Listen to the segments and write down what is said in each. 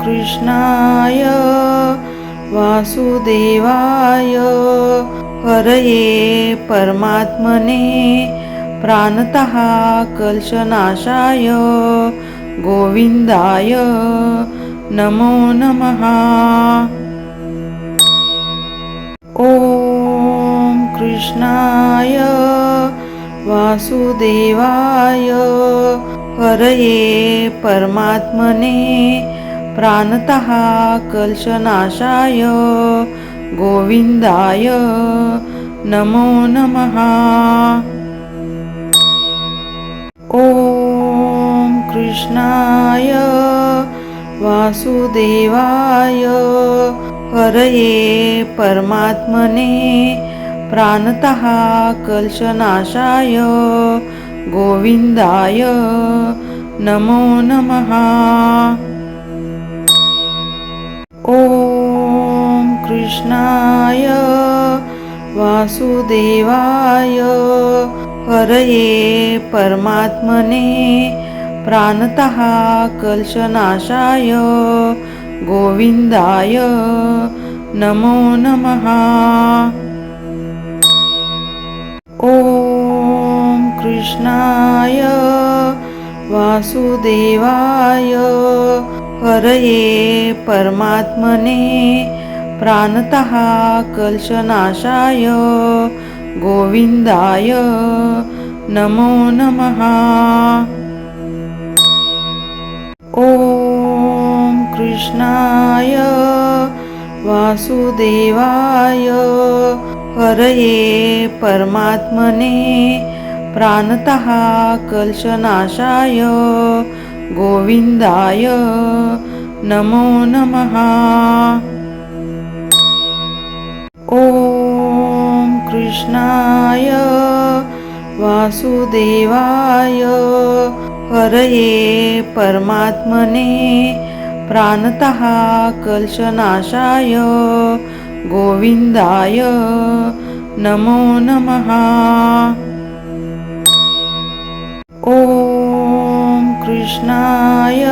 कृष्णाय वासुदेवाय हरये परमात्मने प्राणतः कल्मषनाशाय गोविंदाय नमो नमः। ॐ कृष्णाय वासुदेवाय हरये परमात्मने प्राणतः कल्मषनाशाय गोविंदाय नमो नमः। ॐ कृष्णाय वासुदेवाय हरये परमात्मने प्राणतः कल्मषनाशाय गोविंदाय नमो नमः। ॐ कृष्णाय वासुदेवाय हरये परमात्मने प्राणतः कल्मषनाशाय गोविंदाय नमो नमः। ॐ कृष्णाय वासुदेवाय हरये परमात्मने प्राणतः कल्मषनाशाय गोविंदाय नमो नमः। ॐ कृष्णाय वासुदेवाय हरये परमात्मने प्राणतः कल्मषनाशाय गोविंदाय नमो नमः। ॐ कृष्णाय वासुदेवाय हरये परमात्मने प्राणतः कल्मषनाशाय गोविंदाय नमो नमः। ॐ कृष्णाय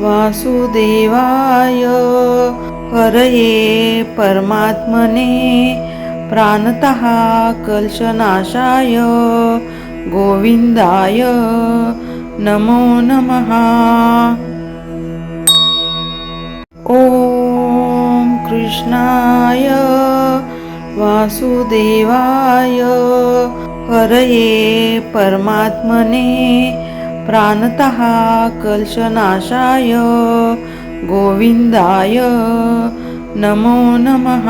वासुदेवाय हरये परमात्मने प्राणतः कल्मषनाशाय गोविंदाय नमो नमः। ॐ कृष्णाय वासुदेवाय हरये परमात्मने प्राणतः कल्मषनाशाय गोविंदाय नमो नमः।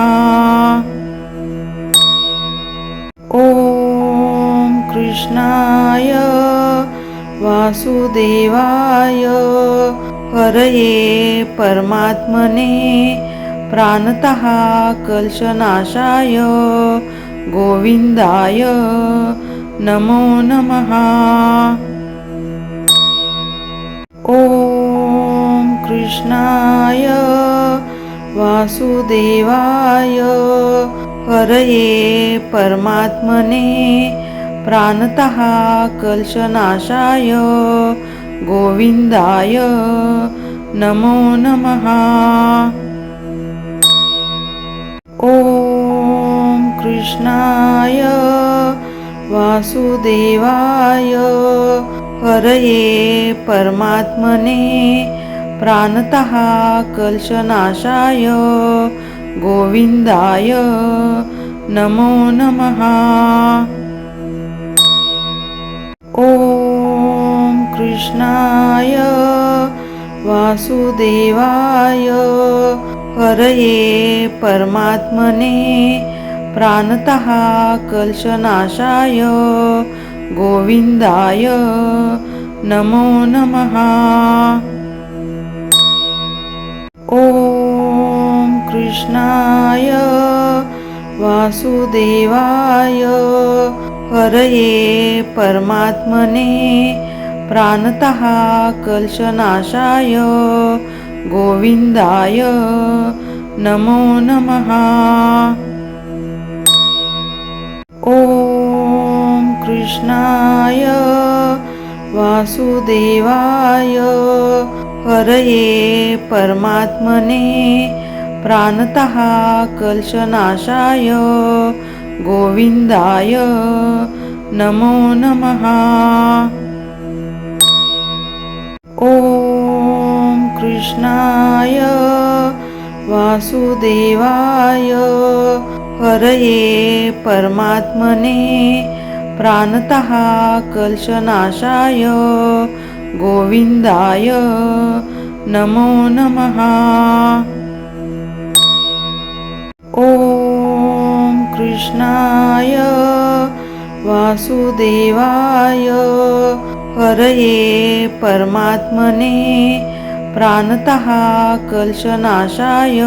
ॐ कृष्णाय वासुदेवाय हरये परमात्मने प्राणतः कल्मषनाशाय गोविंदाय नमो नमः। ॐ कृष्णाय वासुदेवाय हरये परमात्मने प्राणतः कल्मषनाशाय गोविंदाय नमो नमः। ॐ कृष्णाय वासुदेवाय हरये परमात्मने प्राणतः कल्मषनाशाय गोविंदाय नमो नमः। ॐ कृष्णाय वासुदेवाय हरये परमात्मने प्राणतः कल्मषनाशाय गोविंदाय नमो नमः। ॐ कृष्णाय वासुदेवाय हरये परमात्मने प्राणतः कल्मषनाशाय गोविंदाय नमो नमः। ॐ कृष्णाय वासुदेवाय हरये परमात्मने प्राणतः कल्पनाशाय गोविंदाय नमो नमः। ओम कृष्णाय वासुदेवाय हरये परमात्मने प्राणतः कल्पनाशाय गोविंदाय नमो नमः। ओम कृष्णाय वासुदेवाय हरये परमात्मने प्राणतः कल्पनाशाय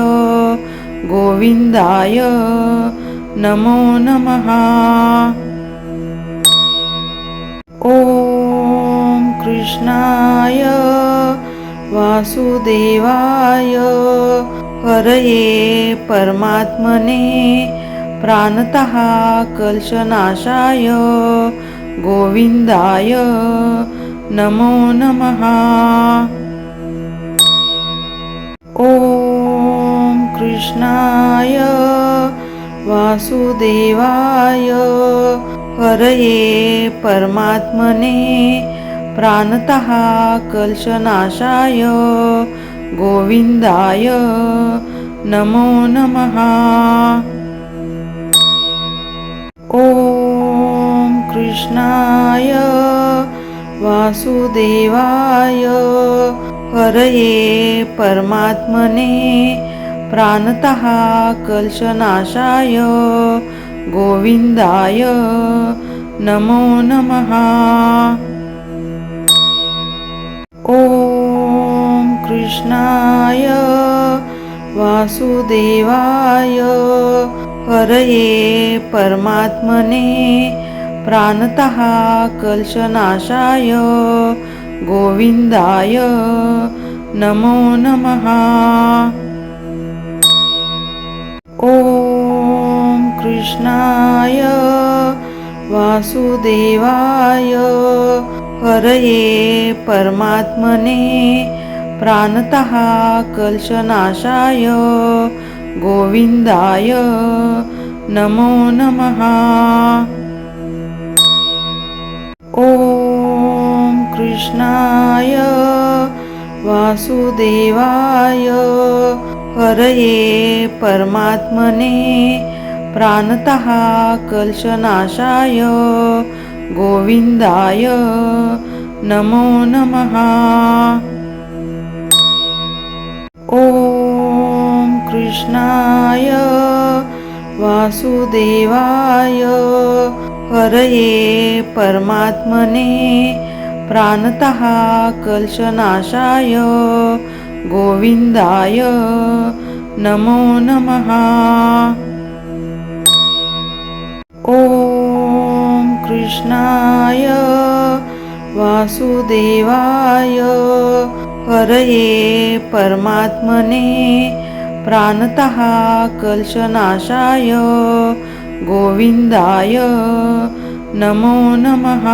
गोविंदाय नमो नमः। ओम कृष्णाय वासुदेवाय हरये परमात्मने प्राणतः कल्पनाशाय गोविंदाय नमो नमः। ओम कृष्णाय वासुदेवाय हरये परमात्मने प्राणतः कल्पनाशाय गोविंदाय नमो नमः। ओम कृष्णाय वासुदेवाय हरये परमात्मने प्राणतः कल्पनाशाय गोविंदाय नमो नमः। ओम कृष्णाय वासुदेवाय हरये परमात्मने प्राणतः कल्पनाशाय गोविंदाय नमो नमः। ओम कृष्णाय वासुदेवाय हरये परमात्मने प्राणतः कल्पनाशाय गोविंदाय नमो नमः। ओम कृष्णाय वासुदेवाय हरये परमात्मने प्राणतः कल्पनाशाय गोविंदाय नमो नमः। ओम कृष्णाय वासुदेवाय हरये परमात्मने प्राणतः कल्पनाशाय गोविंदाय नमो नमः। ओम कृष्णाय वासुदेवाय हरये परमात्मने प्राणतः कल्पनाशाय गोविंदाय नमो नमः।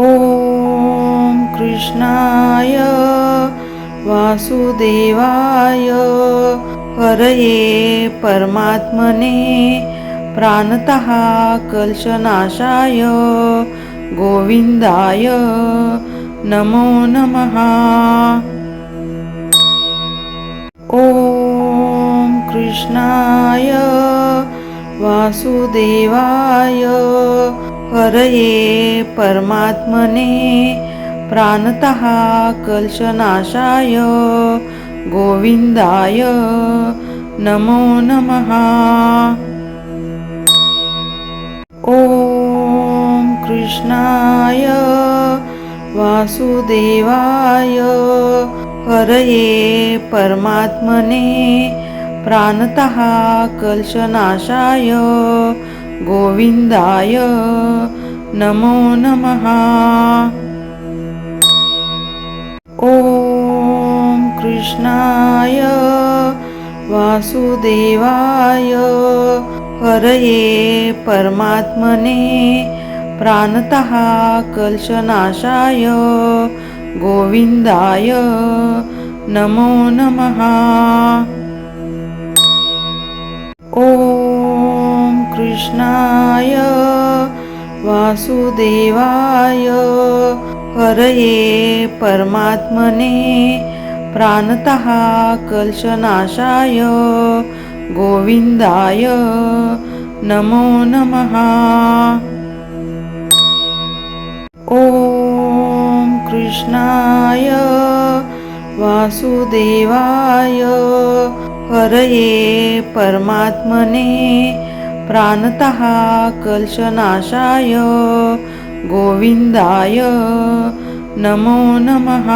ओम कृष्णाय वासुदेवाय हरये परमात्मने प्राणतः कल्पनाशाय गोविंदाय नमो नमः। ओम कृष्णाय वासुदेवाय हरये परमात्मने प्राणतः कल्पनाशाय गोविंदाय नमो नमः। ओम कृष्णाय वासुदेवाय हरये परमात्मने प्राणतः कल्पनाशाय गोविंदाय नमो नमः। ओम कृष्णाय वासुदेवाय हरये परमात्मने प्राणतः कल्शनाशाय गोविंदाय नमो नमः। ॐ कृष्णाय वासुदेवाय हरये परमात्मने प्राणतः कल्शनाशाय गोविंदाय नमो नमः। ॐ कृष्णाय वासुदेवाय हरये परमात्मने प्राणतः कल्शनाशाय गोविंदाय नमो नमः।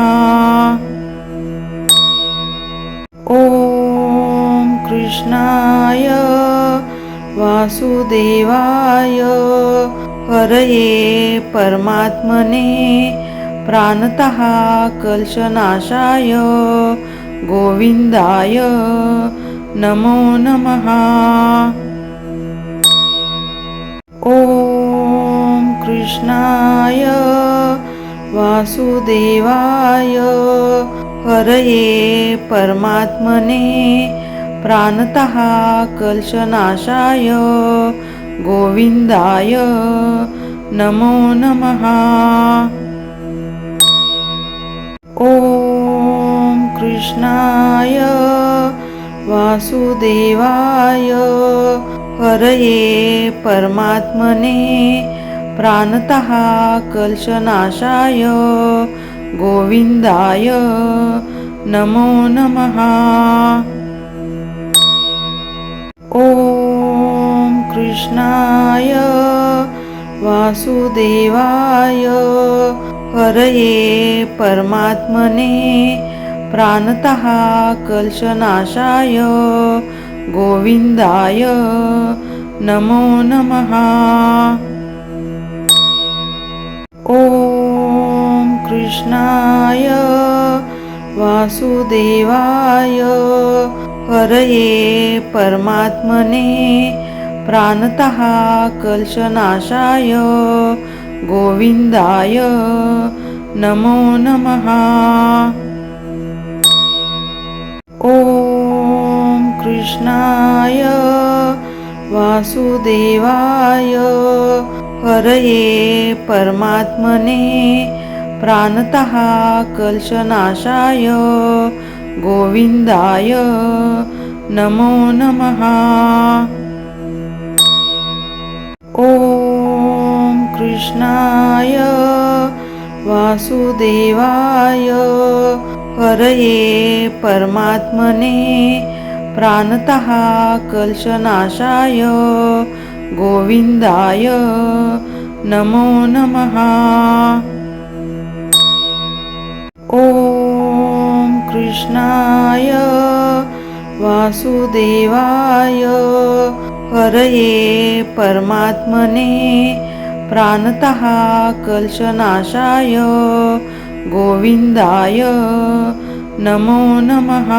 ॐ कृष्णाय वासुदेवाय हरये परमात्मने प्राणतः कल्शनाशाय गोविंदाय नमो नमः। ॐ कृष्णाय वासुदेवाय हरये परमात्मने प्राणतः कल्शनाशाय गोविंदाय नमो नमः। ॐ कृष्णाय वासुदेवाय हरये परमात्मने प्राणतः कल्शनाशाय गोविंदाय नमो नमः। ॐ कृष्णाय वासुदेवाय हरये परमात्मने प्राणतः कल्शनाशाय गोविंदाय नमो नमः। ॐ कृष्णाय वासुदेवाय हरये परमात्मने प्राणतः कल्शनाशाय गोविंदाय नमो नमः। ॐ कृष्णाय वासुदेवाय हरये परमात्मने प्राणतः कल्शनाशाय गोविंदाय नमो नमः। ॐ कृष्णाय वासुदेवाय हरये परमात्मने प्राणतः कल्शनाशाय गोविंदाय नमो नमः। ॐ कृष्णाय वासुदेवाय हरये परमात्मने प्राणतः कल्शनाशाय गोविंदाय नमो नमः।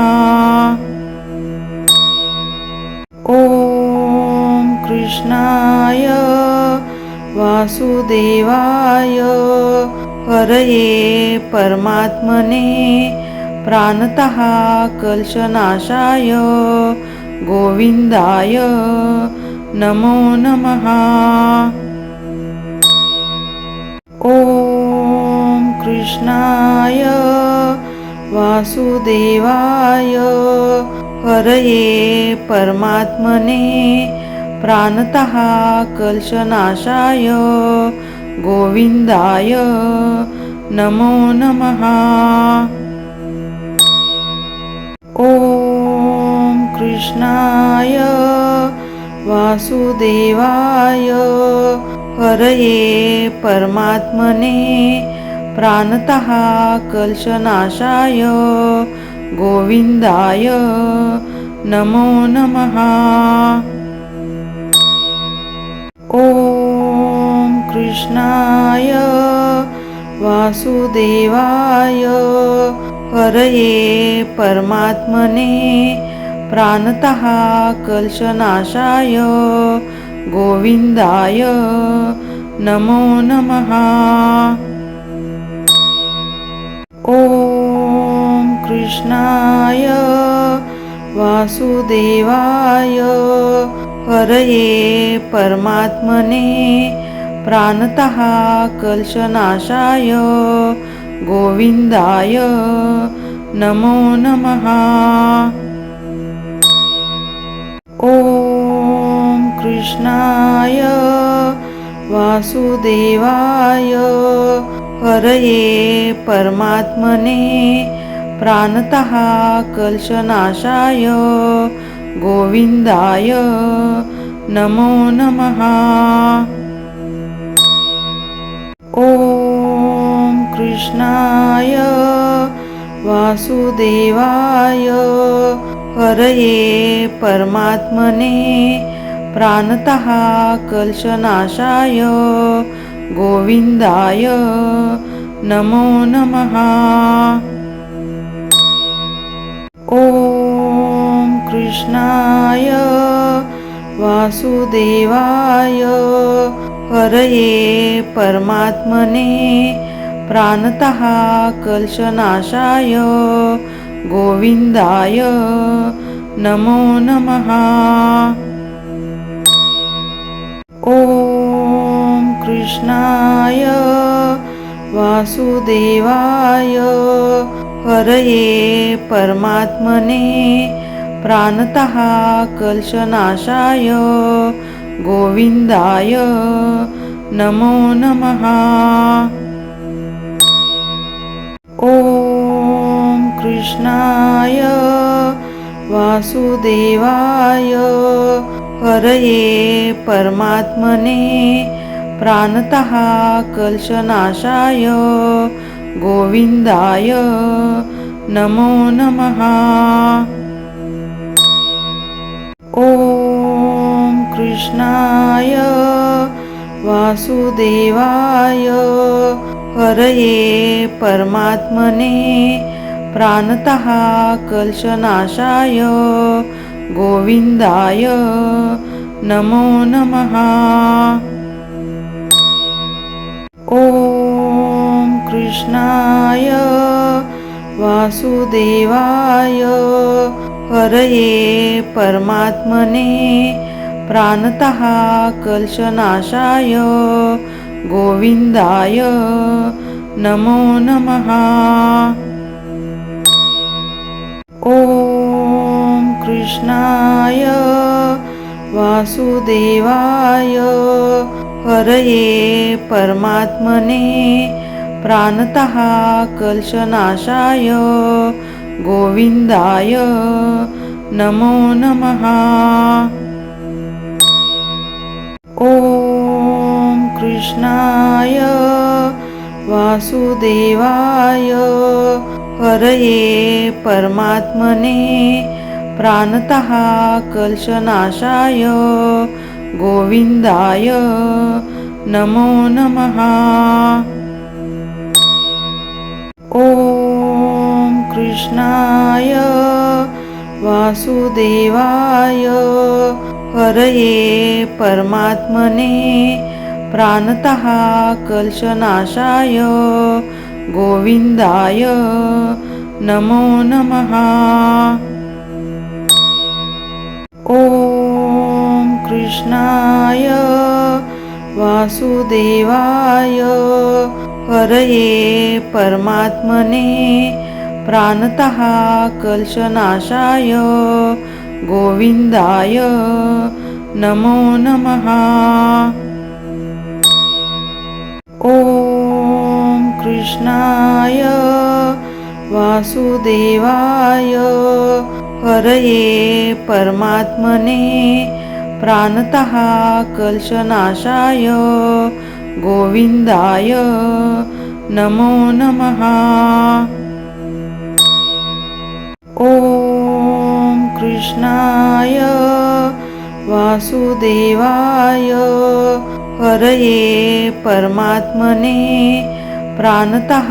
ॐ कृष्णाय वासुदेवाय हरये परमात्मने प्राणतः कल्शनाशाय गोविंदाय नमो नमः। ॐ कृष्णाय वासुदेवाय हरये परमात्मने प्राणतः कल्शनाशाय गोविंदाय नमो नमः। ॐ कृष्णाय वासुदेवाय हरये परमात्मने प्राणतः कल्शनाशाय गोविंदाय नमो नमः। ॐ कृष्णाय वासुदेवाय हरये परमात्मने प्राणतः कल्शनाशाय गोविंदाय नमो नमः। ॐ कृष्णाय वासुदेवाय हरये परमात्मने प्राणतः कल्मषनाशाय गोविंदाय नमो नमः। ॐ कृष्णाय वासुदेवाय हरये परमात्मने प्राणतः कल्मषनाशाय गोविंदाय नमो नमः। ॐ कृष्णाय वासुदेवाय हरये परमात्मने प्राणतः कल्मषनाशाय गोविंदाय नमो नमः। ॐ कृष्णाय वासुदेवाय हरये परमात्मने प्राणतः कल्मषनाशाय गोविंदाय नमो नमः। ॐ कृष्णाय वासुदेवाय हरये परमात्मने प्राणतः कल्मषनाशाय गोविंदाय नमो नमः। ॐ कृष्णाय वासुदेवाय हरये परमात्मने प्राणतः कल्मषनाशाय गोविंदाय नमो नमः। ॐ कृष्णाय वासुदेवाय हरये परमात्मने प्राणतः कल्मषनाशाय गोविंदाय नमो नमः। ॐ कृष्णाय वासुदेवाय हरये परमात्मने प्राणतः कल्मषनाशाय गोविंदाय नमो नमः। ॐ कृष्णाय वासुदेवाय हरये परमात्मने प्राणतः कल्मषनाशाय गोविंदाय नमो नमः। ॐ कृष्णाय वासुदेवाय हरये परमात्मने प्राणतः कल्मषनाशाय गोविंदाय नमो नमः। ॐ कृष्णाय वासुदेवाय हरये परमात्मने प्राणतः कल्मषनाशाय गोविंदाय नमो नमः। ॐ कृष्णाय वासुदेवाय हरये परमात्मने प्राणतः कल्मषनाशाय गोविंदाय नमो नमः। ॐ कृष्णाय वासुदेवाय हरये परमात्मने प्राणतः कल्मषनाशाय गोविंदाय नमो नमः। ॐ कृष्णाय वासुदेवाय हरये परमात्मने प्राणतः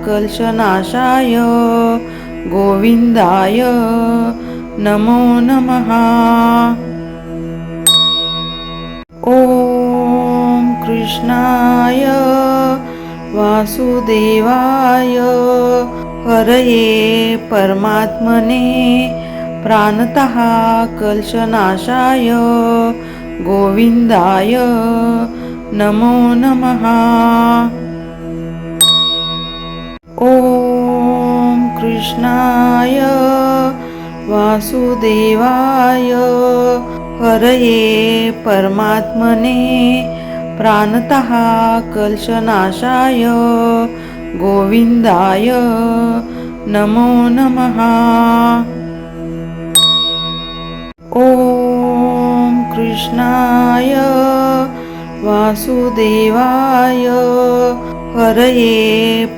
कल्मषनाशाय गोविंदाय नमो नमः। ॐ कृष्णाय वासुदेवाय हरये परमात्मने प्राणतः कल्पनाशाय गोविंदाय नमो नमः। ॐ कृष्णाय वासुदेवाय हरये परमात्मने प्राणतः कल्पनाशाय गोविंदाय नमो नमः। ॐ कृष्णाय वासुदेवाय हरये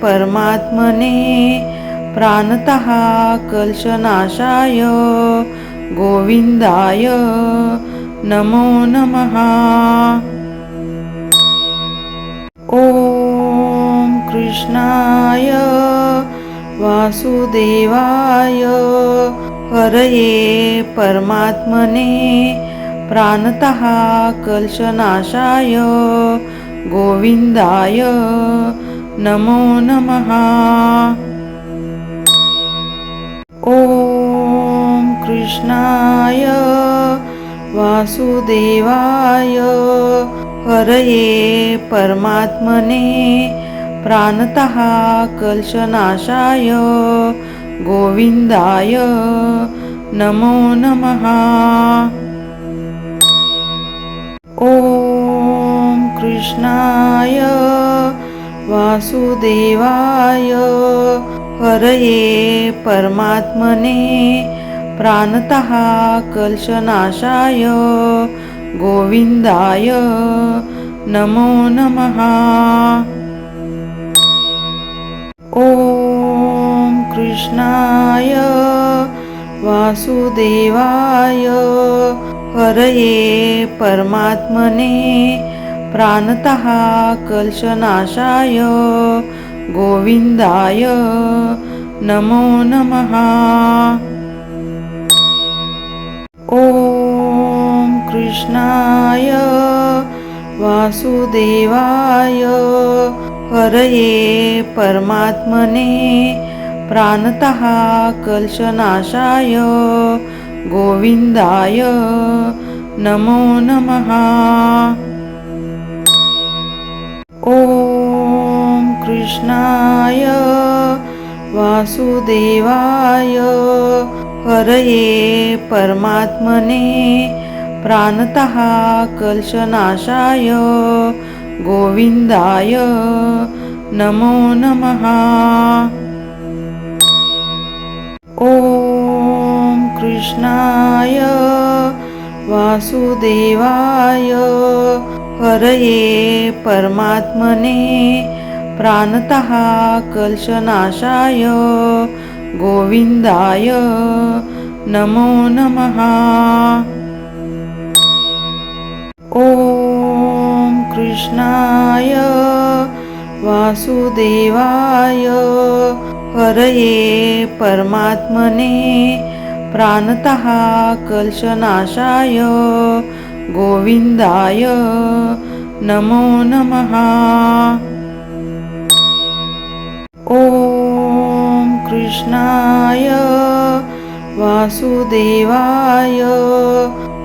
परमात्मने प्राणतः कल्पनाशाय गोविंदाय नमो नमः। ॐ कृष्णाय वासुदेवाय हरये परमात्मने प्राणतः कल्पनाशाय गोविंदाय नमो नमः। ॐ कृष्णाय वासुदेवाय हरये परमात्मने प्राणतः कल्पनाशाय गोविंदाय नमो नमः। ॐ कृष्णाय वासुदेवाय हरये परमात्मने प्राणतः कल्पनाशाय गोविंदाय नमो नमः। ॐ कृष्णाय वासुदेवाय हरये परमात्मने प्राणतः कल्पनाशाय गोविंदाय नमो नमः। ॐ कृष्णाय वासुदेवाय हरये परमात्मने प्राणतः कल्पनाशाय गोविंदाय नमो नमः। ॐ कृष्णाय वासुदेवाय हरये परमात्मने प्राणतः कल्पनाशाय गोविंदाय नमो नमः। ॐ कृष्णाय वासुदेवाय हरये परमात्मने प्राणतः कल्पनाशाय गोविंदाय नमो नमः। ॐ कृष्णाय वासुदेवाय हरये परमात्मने प्राणतः कल्पनाशाय गोविंदाय नमो नमः। ॐ कृष्णाय वासुदेवाय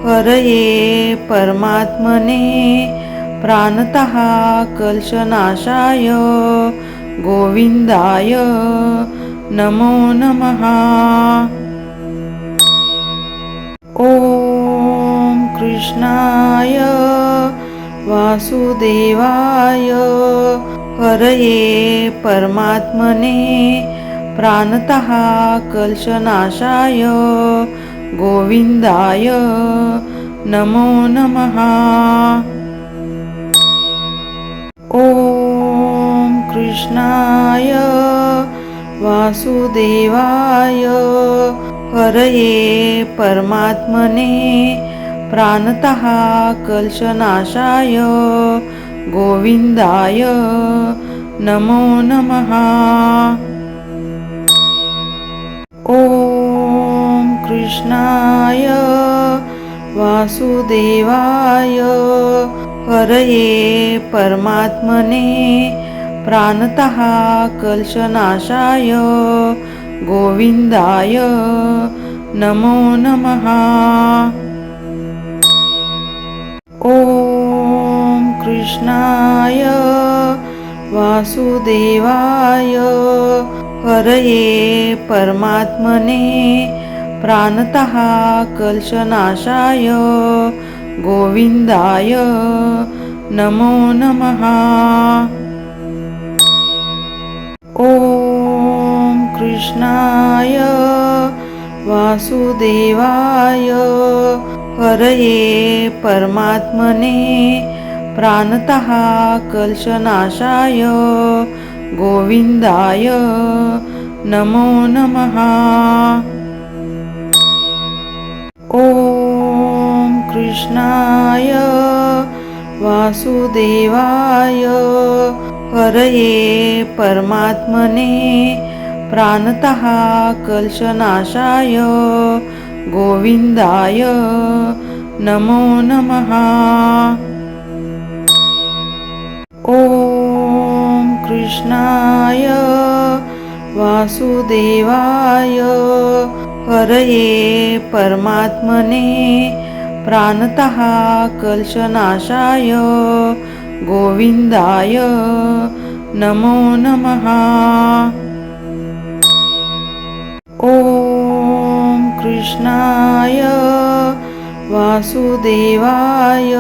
हरये परमात्मने प्राणतः कल्पनाशाय गोविंदाय नमो नमः। ॐ कृष्णाय वासुदेवाय हरये परमात्मने प्राणतः कल्पनाशाय गोविंदाय नमो नमः। ॐ कृष्णाय वासुदेवाय हरये परमात्मने प्राणतः कल्पनाशाय गोविंदाय नमो नमः। ॐ कृष्णाय वासुदेवाय हरये परमात्मने प्राणतः कल्पनाशाय गोविंदाय नमो नमः। ओम कृष्णाय वासुदेवाय हरये परमात्मने प्राणतः कल्पनाशाय गोविंदाय नमो नमः। ओम कृष्णाय वासुदेवाय हरये परमात्मने प्राणतः कल्पनाशाय गोविंदाय नमो नमः। ओम कृष्णाय वासुदेवाय हरये परमात्मने प्राणतः कल्पनाशाय गोविंदाय नमो नमः। ओम कृष्णाय वासुदेवाय हरये परमात्मने प्राणतः कल्पनाशाय गोविंदाय नमो नमः। ओम कृष्णाय वासुदेवाय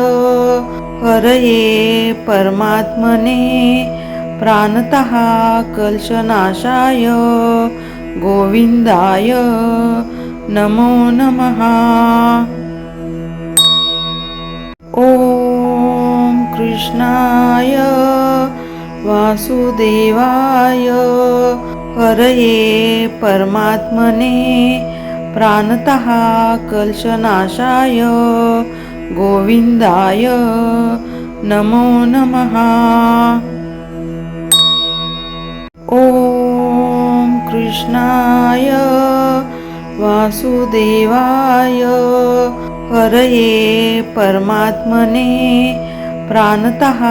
हरये परमात्मने प्राणतः कल्पनाशाय गोविंदाय नमो नमः। ओम कृष्णाय वासुदेवाय हरये परमात्मने प्राणतः कल्पनाशाय गोविंदाय नमो नमः। ओम कृष्णाय वासुदेवाय हरये परमात्मने प्राणतः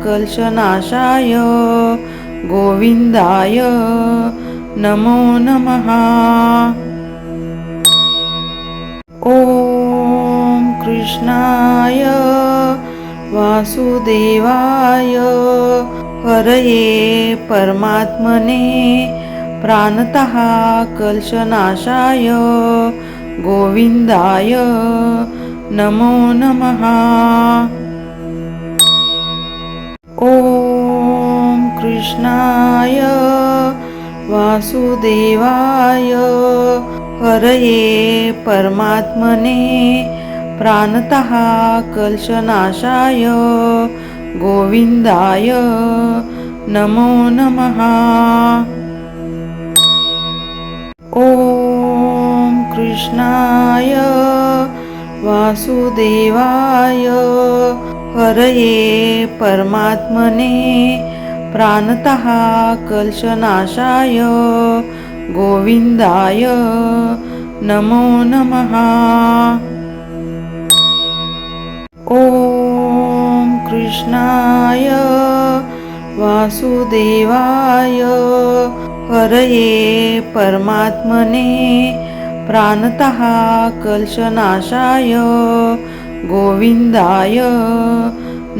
कल्पनाशाय गोविंदाय नमो नमः। ओम कृष्णाय वासुदेवाय हरये परमात्मने प्राणतः कल्पनाशाय गोविंदाय नमो नमः। ओम कृष्णाय वासुदेवाय हरये परमात्मने प्राणतः कल्पनाशाय गोविंदाय नमो नमः। ओम कृष्णाय वासुदेवाय हरये परमात्मने प्राणतः कल्पनाशाय गोविंदाय नमो नमः। ओम कृष्णाय वासुदेवाय हरये परमात्मने प्राणतः कल्पनाशाय गोविंदाय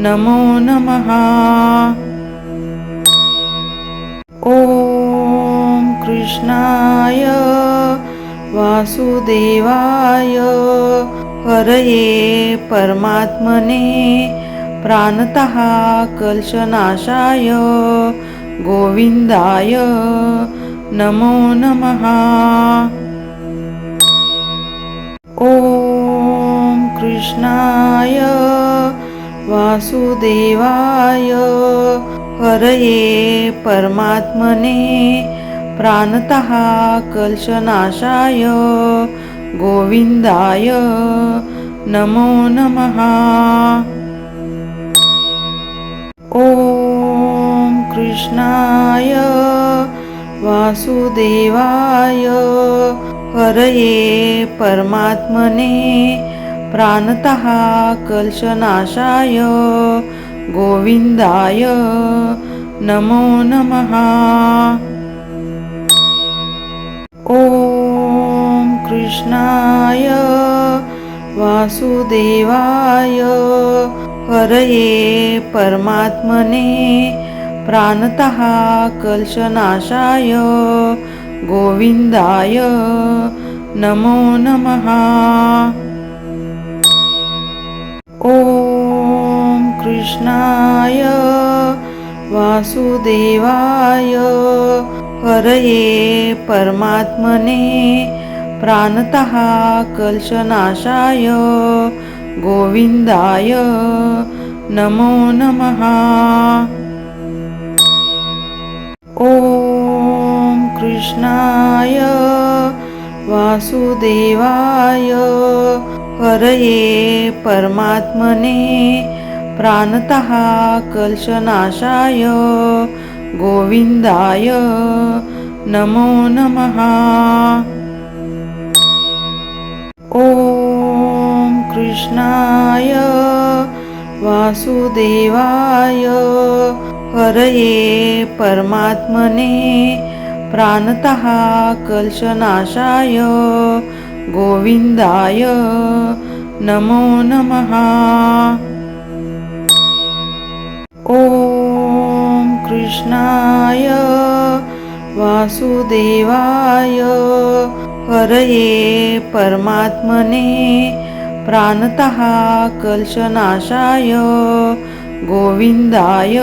नमो नमः। ओम कृष्णाय वासुदेवाय हरये परमात्मने प्राणतः कल्पनाशाय गोविंदाय नमो नमः। ओम कृष्णाय वासुदेवाय हरये परमात्मने प्राणतः कल्पनाशाय गोविंदाय नमो नमः। ओम कृष्णाय वासुदेवाय हरये परमात्मने प्राणतः कल्शनाशाय गोविंदाय नमो नमः। ॐ कृष्णाय वासुदेवाय हरये परमात्मने प्राणतः कल्शनाशाय गोविंदाय नमो नमः। ॐ कृष्णाय वासुदेवाय हरये परमात्मने प्राणतः कल्शनाशाय गोविंदाय नमो नमः। ॐ कृष्णाय वासुदेवाय हरये परमात्मने प्राणतः कल्शनाशाय गोविंदाय नमो नमः। ॐ कृष्णाय वासुदेवाय हरये परमात्मने प्राणतः कल्शनाशाय गोविंदाय नमो नमः। ॐ कृष्णाय वासुदेवाय हरये परमात्मने प्राणतः कल्शनाशाय गोविंदाय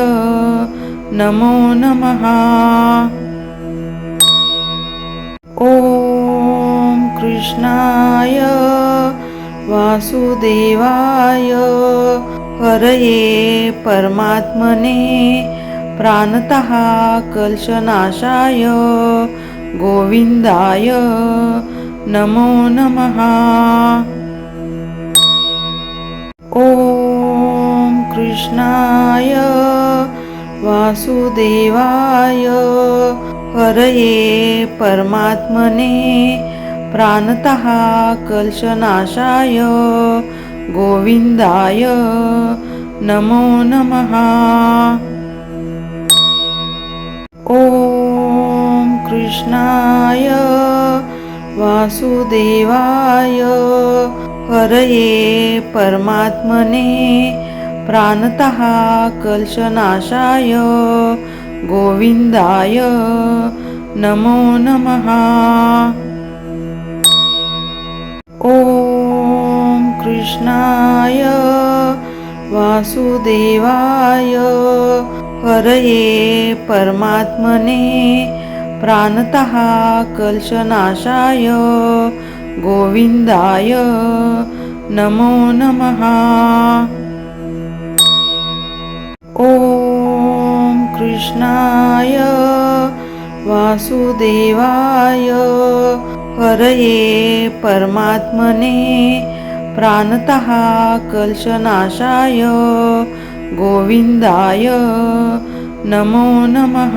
नमो नमः। ॐ कृष्णाय वासुदेवाय हरये परमात्मने प्राणतः कल्शनाशाय गोविंदाय नमो नमः। ॐ कृष्णाय वासुदेवाय हरये परमात्मने प्राणतः कल्शनाशाय गोविंदाय नमो नमः। ॐ कृष्णाय वासुदेवाय हरये परमात्मने प्राणतः कल्शनाशाय गोविंदाय नमो नमः। ॐ कृष्णाय वासुदेवाय हरये परमात्मने प्राणतः कल्शनाशाय गोविंदाय नमो नमः। ॐ कृष्णाय वासुदेवाय हरये परमात्मने प्राणतः कल्शनाशाय गोविंदाय नमो नमः।